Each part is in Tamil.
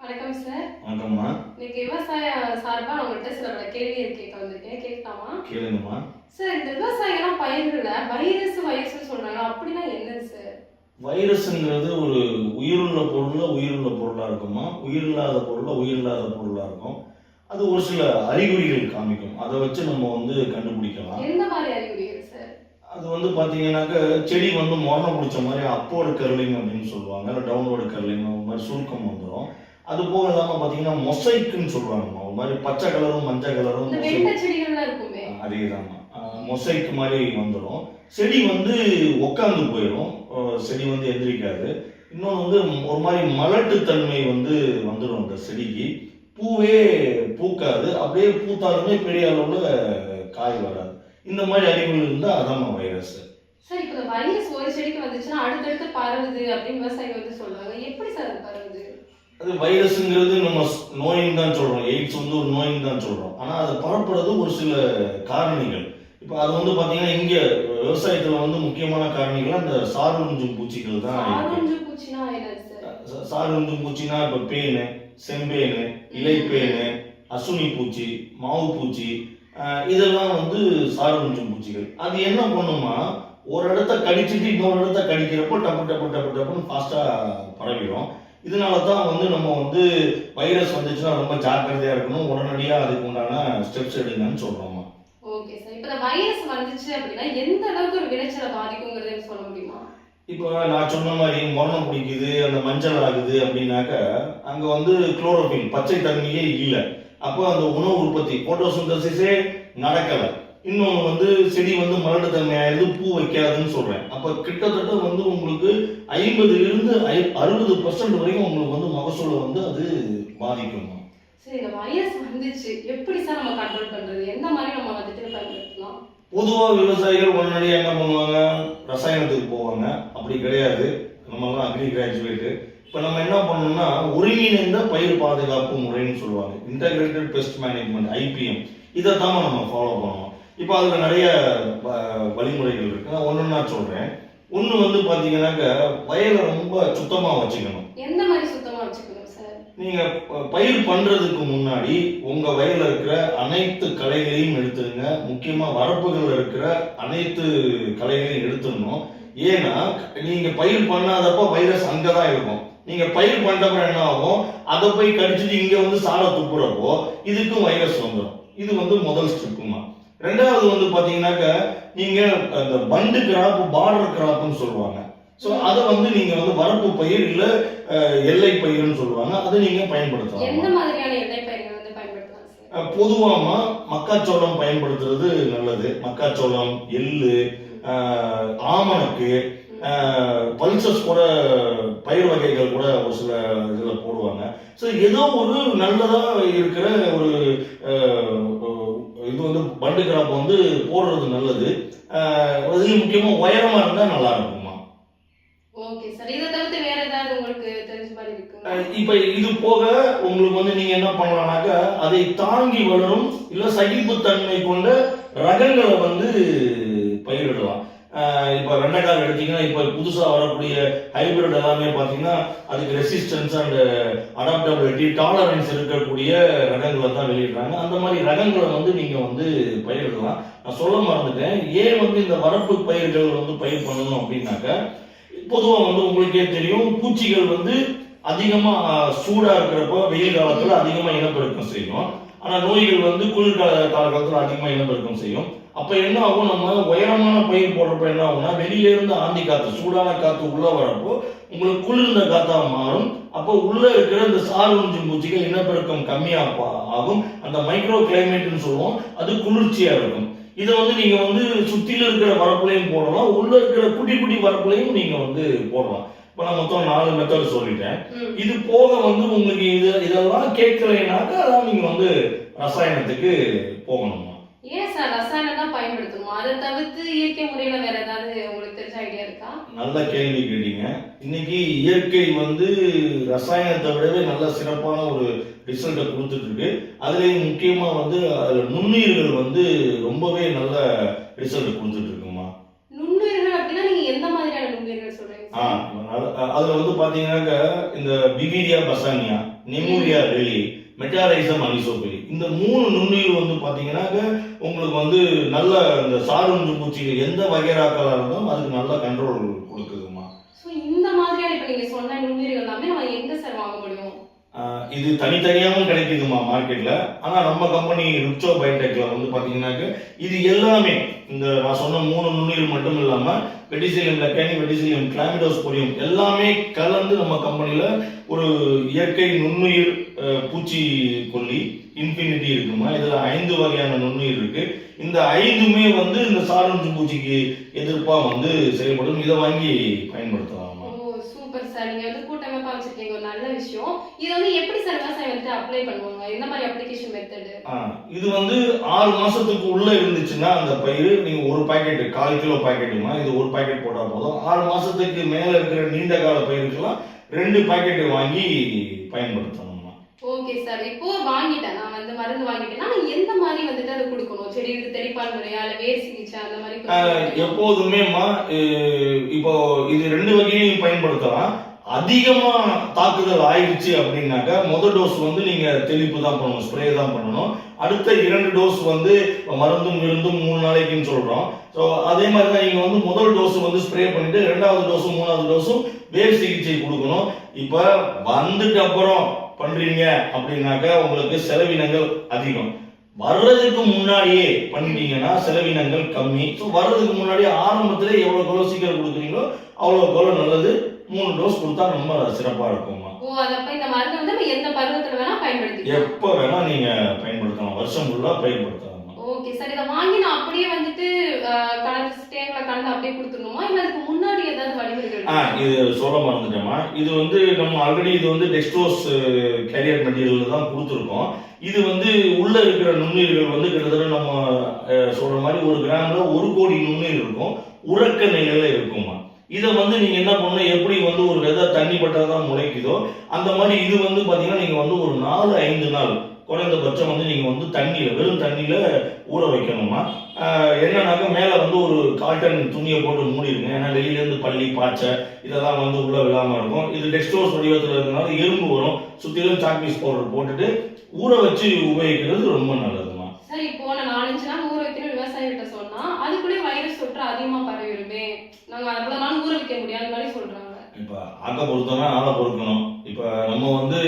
வணக்கம் சார். வணக்கம்மா. இன்னைக்கு விவசாய சார்பா உங்கள்கிட்ட சில கேள்வி கேட்க வந்திருக்கேன். கேட்கலாமா? கேளுங்கம்மா. சார், இந்த விவசாயம் பயிர்கள வைரஸ் சொல்றாங்க, அப்படின்னா என்னது சார்? வைரஸ்ங்கிறது ஒரு உயிருள்ள உயிருள்ள பொருளா இருக்குமா, உயிரில்லாத உயிரில்லாத பொருளா இருக்கும். அது ஒரு சில அறிகுறிகள் காமிக்கும். அதை வச்சு நம்ம கண்டுபிடிக்கலாம். எந்த மாதிரி அறிகுறிகள் சார்? அது பாத்தீங்கன்னாக்க செடி மொரணம் பிடிச்ச மாதிரி அப்போர்டு கர்லிங் அப்படின்னு சொல்லுவாங்க, இல்லை டவுன்வர்டு கர்லிங் மாதிரி சுருக்கம் வந்துடும். அது போக இல்லாம பாத்தீங்கன்னா மொசைக்குன்னு சொல்லுவாங்கம்மா. ஒரு மாதிரி பச்சை கலரும் மஞ்சள் கலரும் அதேதான் மொசைக்கு மாதிரி வந்துடும். செடி உட்காந்து போயிடும், செடி எந்திரிக்காது. இன்னொன்று ஒரு மாதிரி மலட்டு தன்மை வந்துடும் அந்த செடிக்கு. பூவே பூக்காது, அப்படியே பூத்தாலுமே பெரிய அளவுல காய் வராது. இந்த மாதிரி அறிகுறிகள் இருந்தால் அதான் வைரஸ். சார், இப்போ வைரஸ் ஒரு செடிக்கு வந்துச்சுன்னா அடுத்தடுத்து பரவுது அப்படின்னு விவசாயிகள் சொல்றாங்க. எப்படி சார் அது பரவுது? அது வைரஸ்ங்கிறது நம்ம நோயின்னு தான் சொல்றோம், எய்ட்ஸ் ஒரு நோயின்னு தான் சொல்றோம். ஆனா அதை பரப்புறது ஒரு சில காரணிகள். இப்போ அது பாத்தீங்கன்னா இங்க விவசாயத்துல முக்கியமான காரணிகள் அந்த சாருஞ்சும் பூச்சிகள் தான். சாருஞ்சும் பூச்சினா இப்ப பேனு, செம்பேனு, இலைப்பேனு, அசுனி பூச்சி, மாவு பூச்சி, இதெல்லாம் சாருஞ்சும் பூச்சிகள். அது என்ன பண்ணுமா, ஒரு இடத்த கடிச்சிட்டு இன்னொரு இடத்த கடிக்கிறப்போ டப்பு டப்பு டப்பு டப்புன்னு ஃபாஸ்டா பரவிடும். இதனால தான் நம்ம வைரஸ் வந்துச்சுன்னா ரொம்ப ஜாக்கிரதையா இருக்கணும், உடனடியாக அதுக்கு உண்டான ஸ்டெப்ஸ் எடுங்கன்னு சொல்றோம். Okay sir. இப்போ வைரஸ் வந்துச்சு அப்படின்னா எந்த அளவுக்கு ஒரு விளைச்சலை பாதிக்குங்கிறத சொல்ல முடியுமா? இப்போ நான் சொன்ன மாதிரி மரணம் பிடிக்குது, அந்த மஞ்சள் ஆகுது அப்படின்னாக்க அங்க குளோரோஃபில் பச்சை தன்மையே இல்லை. அப்போ அந்த உணவு உற்பத்தி போட்டோசிந்தசிஸே நடக்கலை. இன்னொன்று செடி மலட்டு தன்மை ஆயிடுது, பூ வைக்காதுன்னு சொல்றேன். அப்ப கிட்டத்தட்ட உங்களுக்கு 50% 60% வரைக்கும் உங்களுக்கு மகசூலை அது பாதிக்கும். சரி, இந்த வைரஸ் வந்துச்சு எப்படி சார் நம்ம கண்ட்ரோல் பண்றது? எந்த மாதிரி நம்ம பயன்படுத்தலாம்? பொதுவா விவசாயிகள் உடனடியாக என்ன பண்ணுவாங்க, ரசாயனத்துக்கு போவாங்க. அப்படி கிடையாது, நம்ம எல்லாம் அக்ரி கிராஜுவேட். இப்ப நம்ம என்ன பண்ணணும்னா ஒருங்கிணைந்த பயிர் பாதுகாப்பு முறைன்னு சொல்லுவாங்க, இன்டகிரேட்டட் பெஸ்ட் மேனேஜ்மெண்ட், IPM. இதை தான் நம்ம ஃபாலோ பண்ணணும். இப்போ அதுல நிறைய வழிமுறைகள் இருக்கு, நான் ஒன்னொன்னா சொல்றேன். ஒண்ணு பாத்தீங்கன்னாக்க வயலை ரொம்ப சுத்தமா வச்சுக்கணும். எந்த மாதிரி சுத்தமா வச்சுக்கணும் சார்? நீங்க பயிர் பண்றதுக்கு முன்னாடி உங்க வயல்ல இருக்கிற அனைத்து களைகளையும் எடுத்துருங்க. முக்கியமா வரப்புகள்ல இருக்கிற அனைத்து களைகளையும் எடுத்துடணும். ஏன்னா நீங்க பயிர் பண்ணாதப்ப வைரஸ் அங்கதான் இருக்கும். நீங்க பயிர் பண்றப்ப என்ன ஆகும், அதை போய் கடிச்சிட்டு இங்க சாலை துப்புறப்போ இதுக்கும் வைரஸ் வந்துடும். இது முதல் ஸ்டெப்புமா. ரெண்டாவது பாத்தீங்கன்னாக்க நீங்க அந்த பண்டு கிராப், பார்டர் கிராப்னு சொல்லுவாங்க. சோ அத நீங்க வரப்பு பயிர் இல்ல எல்லை பயிர்னு சொல்லுவாங்க, அதை நீங்க பயன்படுத்தலாம். எந்த மாதிரியான எல்லை பயிர்கள் பயன்படுத்தலாம் சார்? பொதுவாமா மக்காச்சோளம் பயன்படுத்துறது நல்லது. மக்காச்சோளம், எள்ளு, ஆமணக்கு, பல்சஸ் கூட பயிர் வகைகள் கூட ஒரு சில இதுல போடுவாங்க. ஸோ ஏதோ ஒரு நல்லதா இருக்கிற ஒரு இது பண்டு கிராப் போடுறது நல்லது. அது முக்கியமா உயரமா இருந்தா நல்லா இருக்குமா. Okay sir. இத தவிர்த்து வேற ஏதாவது உங்களுக்கு தெரிஞ்ச மாதிரி இருக்கு? இப்ப இது போக உங்களுக்கு நீங்க என்ன பண்ணலாம்னாக்க அதை தாங்கி வளரும் இல்ல சகிப்புத்தன்மை கொண்ட ரகங்களை பயிரிடலாம். இப்ப வெண்டைக்காய் எடுத்தீங்கன்னா இப்ப புதுசா வரக்கூடிய ஹைபிரிட் எல்லாமே பாத்தீங்கன்னா அதுக்கு ரெசிஸ்டன்ஸ் அண்ட் அடாப்டபிலிட்டி, டாலரன்ஸ் இருக்கக்கூடிய ரகங்களை தான் வெளியிடுறாங்க. அந்த மாதிரி ரகங்களை நீங்க பயிரிடலாம். நான் சொல்ல மறந்துட்டேன், ஏன் இந்த வரப்பு பயிர்கள் பயிர் பண்ணணும் அப்படின்னாக்க, பொதுவா உங்களுக்கே தெரியும், பூச்சிகள் அதிகமா சூடா இருக்கிறப்போ வெயில் காலத்துல அதிகமா இனப்பெருக்கம் செய்யும். ஆனா நோய்கள் குளிர்கால காலத்துல அதிகமா இனப்பெருக்கம் செய்யும். அப்ப என்ன ஆகும், நம்ம உயரமான பயிர் போடுறப்ப என்ன ஆகும்னா வெளியில இருந்து ஆந்தி காத்து, சூடான காத்து உள்ள வரப்போ உங்களுக்கு குளிர்ந்த காத்தா மாறும். அப்போ உள்ள இருக்கிற இந்த சாருஞ்சும் பூச்சிகள் இனப்பெருக்கம் கம்மியா ஆகும். அந்த மைக்ரோ கிளைமேட்னு சொல்லுவோம், அது குளிர்ச்சியா இருக்கும். இதை நீங்க சுத்தில இருக்கிற வரப்புலையும் போடலாம், உள்ள இருக்கிற குட்டி குட்டி வரப்புலையும் நீங்க போடலாம். இப்ப நான் மொத்தம் 4 மெத்தட் சொல்லிட்டேன். இது போக உங்களுக்கு இதெல்லாம் கேட்கலைனாக்கா அதான் நீங்க ரசாயனத்துக்கு போகணுமா. ஏன் சார் ரசாயனம் தான் பயன்படுத்தணும்? அதை தவிர்த்து இயற்கை முறையில வேற ஏதாவது உங்களுக்கு தெரிஞ்ச ஐடியா இருக்கா? நல்ல கேள்வி கேட்டீங்க. இன்னைக்கு இயற்கை ரசாயனத்தை விடவே நல்ல சிறப்பான ஒரு ரிசல்ட்டை கொடுத்துட்டு இருக்கு. அதுலயும் முக்கியமா அதுல நுண்ணுயிர்கள் ரொம்பவே நல்ல ரிசல்ட் கொடுத்துட்டு இருக்குமா. நுண்ணுயிர்கள் அப்படின்னா நீங்க எந்த மாதிரியான நுண்ணுயிர்கள் சொல்றீங்க? அதுல பாத்தீங்கன்னாக்க இந்த பிகிரியா பசானியா, நெமூரியா ரெலி, மெட்டாரைசம் அனிசோபிலி, இந்த 3 நுண்ணுயிர் வந்து பாத்தீங்கன்னாக்க உங்களுக்கு வந்து நல்ல இந்த சாரொன்று பூச்சிகள் எந்த வகைராக்களா இருந்தாலும் அதுக்கு நல்ல கண்ட்ரோல் கொடுக்குதுமா. சோ இந்த மாதிரியான இப்ப நீங்க சொன்ன நுண்ணுயிர்கள் எல்லாமே நம்ம எங்க சார் வாங்க முடியும்? இது தனித்தனியாகவும் கிடைக்குதுமா மார்க்கெட்ல. ஆனா நம்ம கம்பெனி ருச்சோ பயோடெக்ல வந்து பாத்தீங்கன்னாக்க இது எல்லாமே இந்த நான் சொன்ன 3 நுண்ணுயிர் மட்டும் இல்லாம வெட்டிசிலியம் லெக்கானி, வெட்டிசிலியம் கிளாமிடோஸ்போரியம் எல்லாமே கலந்து நம்ம கம்பெனில ஒரு இயற்கை நுண்ணுயிர் பூச்சி கொல்லி இன்ஃபினிட்டி இருக்குமா. இதுல 5 வகையான நுண்ணுயிர் இருக்கு. இந்த 5மே வந்து இந்த சாரொன்று பூச்சிக்கு எதிர்ப்பா வந்து செயல்படும். இதை வாங்கி பயன்படுத்தலாம். சூப்பர் சார், நீங்க வந்து கூட்டமைப்பா வச்சிருக்கீங்க, ஒரு நல்ல விஷயம். இது வந்து எப்படி சார் விவசாயம் வந்து அப்ளை பண்ணுவாங்க? எந்த மாதிரி அப்ளிகேஷன் மெத்தட்? இது வந்து 6 மாசத்துக்கு உள்ள இருந்துச்சுன்னா அந்த பயிர் நீங்க ஒரு பாக்கெட் 1/4 கிலோ பாக்கெட்டுமா, இது ஒரு பாக்கெட் போட்டா போதும். 6 மாசத்துக்கு மேல இருக்கிற நீண்ட கால பயிருக்கெல்லாம் 2 பாக்கெட் வாங்கி பயன்படுத்தணும். ஓகே சார், இப்போ வாங்கிட்டேன், நான் வந்து மருந்து வாங்கிட்டேன்னா எந்த மாதிரி வந்துட்டு அதை கொடுக்கணும்? செடிக்கு தெளிப்பால் முறையா இல்ல வேர் சிகிச்சை அந்த மாதிரி? எப்போதுமேமா இப்போ இது 2 வகையும் பயன்படுத்தலாம். அதிகமா தாக்குதல் ஆயிடுச்சு அப்படின்னாக்க முதல் டோஸ் வந்து நீங்க தெளிப்பு தான் பண்ணணும், ஸ்ப்ரே தான் பண்ணணும். அடுத்த 2 டோஸ் வந்து மருந்தும் விருந்தும் 3 நாளைக்குன்னு சொல்றோம். ஸோ அதே மாதிரி தான் நீங்க வந்து முதல் டோஸ் வந்து ஸ்ப்ரே பண்ணிட்டு 2வது டோஸும் 3வது டோஸும் வேர் சிகிச்சை கொடுக்கணும். இப்ப வந்துட்டு அப்புறம் பண்றீங்க அப்படின்னாக்க உங்களுக்கு செலவினங்கள் அதிகம். வர்றதுக்கு முன்னாடியே பண்ணிட்டீங்கன்னா செலவினங்கள் கம்மி. ஸோ வர்றதுக்கு முன்னாடியே ஆரம்பத்திலே எவ்வளவு சீக்கிரம் கொடுக்குறீங்களோ அவ்வளவு நல்லது. 3 டோஸ் கொடுத்தா ரொம்ப சிறப்பா இருக்குமா. இந்த மருந்து வந்து எந்த பருவத்துல வேணா பயன்படுத்திக்கலாம், எப்ப வேணா நீங்க பயன்படுத்தலாம், வருஷம் ஃபுல்லா பயன்படுத்தலாம். ஓகே சார், இதை வாங்கி நான் அப்படியே வந்துட்டு ஸ்டேக்ல கலந்து அப்படியே கொடுத்துடணுமா இல்ல அதுக்கு முன்னாடி ஏதாவது வழிமுறைகள்? இது சொல்ல மறந்துட்டேமா. இது வந்து நம்ம ஆல்ரெடி இது வந்து டெக்ஸ்ட்ரோஸ் கேரியர் மெட்டீரியல் தான் கொடுத்துருக்கோம். இது வந்து உள்ள இருக்கிற நுண்ணுயிர்கள் வந்து கிட்டத்தட்ட நம்ம சொல்ற மாதிரி 1 கிராம்ல 1 கோடி நுண்ணுயிர் இருக்கும். உறக்க நிலையில இருக்குமா. இதை வந்து நீங்க என்ன பண்ணணும், எப்படி வந்து ஒரு விதை தண்ணி பட்டாதான் முளைக்குதோ அந்த மாதிரி இது வந்து பாத்தீங்கன்னா நீங்க வந்து ஒரு 4-5 நாள் குறைந்தபட்சம் வந்து நீங்க வந்து தண்ணியில வெறும் தண்ணியில ஊற வைக்கணுமா. என்னன்னாக்க மேல வந்து ஒரு காட்டன் துணியை போட்டு மூடிடுங்க. ஏன்னா வெளியில இருந்து பள்ளி பாய்ச்சை இதெல்லாம் வந்து உள்ள விழாம இருக்கும். இது டெக்ஸ்ட்ரோஸ் வடிவத்தில் இருக்கிறதுனால எறும்பு வரும். சுத்திலும் சாக்பீஸ் பவுடர் போட்டுட்டு ஊற வச்சு உபயோகிக்கிறது ரொம்ப நல்லதுமா. சரி, இப்போ நான் 4-5 நாள் ஊற வைக்கணும் விவசாயிகிட்ட சொன்னா அதுக்குள்ளே வைரஸ் தொற்று அதிகமா பரவிடுமே, நாங்க அவ்வளவு நாள் ஊற வைக்க முடியாது மாதிரி சொல்றாங்க. இப்ப ஆக்க பொறுத்தோம்னா ஆளை பொறுக்கணும். இப்ப நம்ம வந்து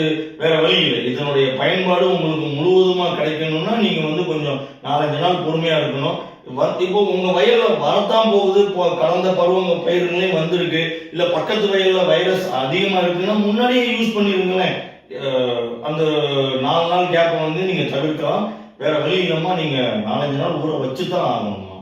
வேற வழி இல்லை. இதனுடைய பயன்பாடு உங்களுக்கு முழுவதுமா கிடைக்கணும்னா நீங்க வந்து கொஞ்சம் 4-5 நாள் பொறுமையா இருக்கணும். இப்போ உங்க வயல்ல வரத்தான் போகுது, கடந்த பருவங்க பயிர்களே வந்திருக்கு, இல்ல பக்கத்து வயல்ல வைரஸ் அதிகமா இருக்குன்னா முன்னாடியே யூஸ் பண்ணிருங்களேன். அந்த 4 நாள் கேப்பை வந்து நீங்க தவிர்க்கலாம். வேற வழி இல்லாம நீங்க 4-5 நாள் ஊற வச்சுதான் ஆகணுமா.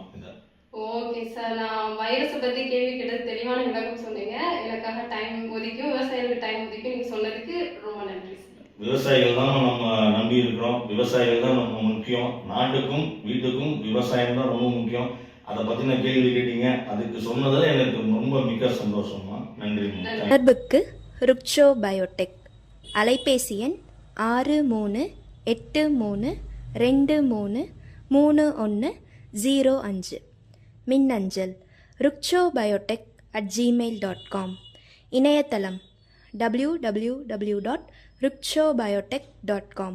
ஓகே சார், நான் வைரஸ் பத்தி கேள்வி கேட்டது தெளிவான விளக்கம் சொன்னீங்க. எனக்காக டைம் ஒதுக்கியும் விவசாயிகளுக்கு டைம் ஒதுக்கியும் நீங்க சொன்னதுக்கு ரொம்ப நன்றி சார். விவசாயிகள் தான் நம்ம நம்பி இருக்கிறோம். விவசாயிகள் தான் நம்ம முக்கியம். நாட்டுக்கும் வீட்டுக்கும் விவசாயம் தான் ரொம்ப முக்கியம். அதை பத்தின கேள்வி கேட்டீங்க, அதுக்கு சொன்னதுல எனக்கு ரொம்ப மிக சந்தோஷமா. நன்றி. தொடர்புக்கு ருக்ஷோ பயோடெக். அலைபேசி எண் 6383233105. மின்னஞ்சல் rukshobiotech@gmail.com. இணையதளம் www.rukshobiotech.com.